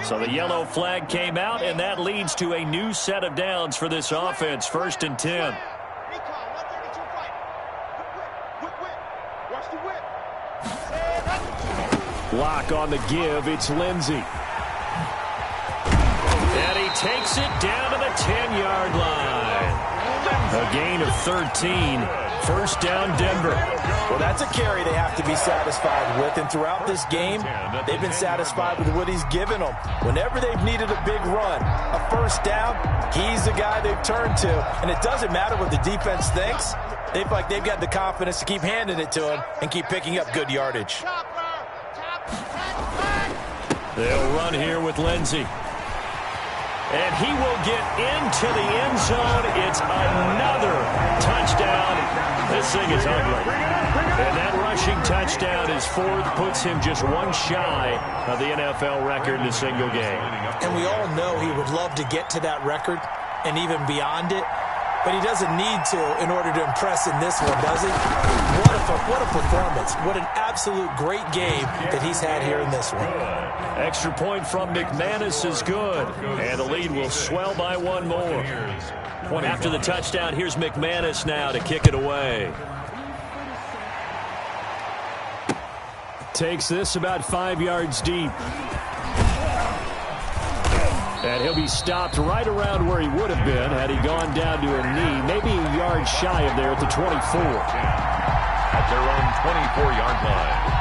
So the yellow flag came out, and that leads to a new set of downs for this offense. 1st and 10. Block on the give. It's Lindsey. And he takes it down to the 10-yard line. A gain of 13. 1st down, Denver. Well, that's a carry they have to be satisfied with. And throughout this game, they've been satisfied with what he's given them. Whenever they've needed a big run, a 1st down, he's the guy they've turned to. And it doesn't matter what the defense thinks. They feel like they've got the confidence to keep handing it to him and keep picking up good yardage. They'll run here with Lindsey. And he will get into the end zone. It's another touchdown. This thing is ugly. And that rushing touchdown is 4th, puts him just one shy of the NFL record in a single game. And we all know he would love to get to that record and even beyond it. But he doesn't need to in order to impress in this one, does he? What a performance. What an absolute great game that he's had here in this one. Extra point from McManus is good. And the lead will swell by one more. After the touchdown, here's McManus now to kick it away. Takes this about 5 yards deep. And he'll be stopped right around where he would have been had he gone down to a knee, maybe a yard shy of there at the 24. At their own 24-yard line.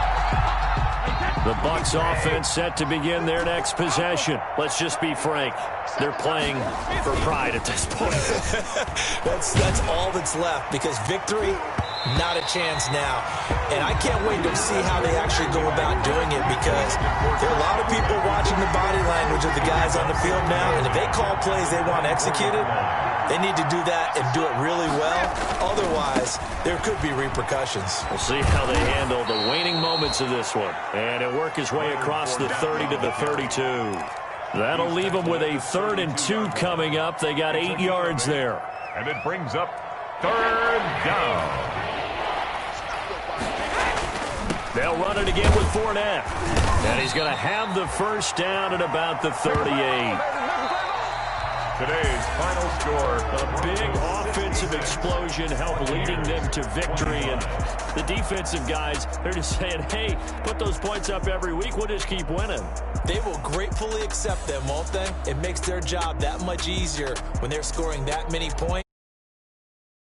The Bucs offense set to begin their next possession. Let's just be frank. They're playing for pride at this point. That's all that's left, because victory, not a chance now. And I can't wait to see how they actually go about doing it, because there are a lot of people watching the body language of the guys on the field now, and if they call plays they want executed, they need to do that and do it really well. Otherwise, there could be repercussions. We'll see how they handle the waning moments of this one. And it work his way across the 30 to the 32. That'll leave them with a 3rd and 2 coming up. They got 8 yards there. And it brings up 3rd down. They'll run it again with Fournette. And he's going to have the first down at about the 38. Today's final score. A big offensive explosion helped leading them to victory. And the defensive guys, they're just saying, hey, put those points up every week. We'll just keep winning. They will gratefully accept them, won't they? It makes their job that much easier when they're scoring that many points.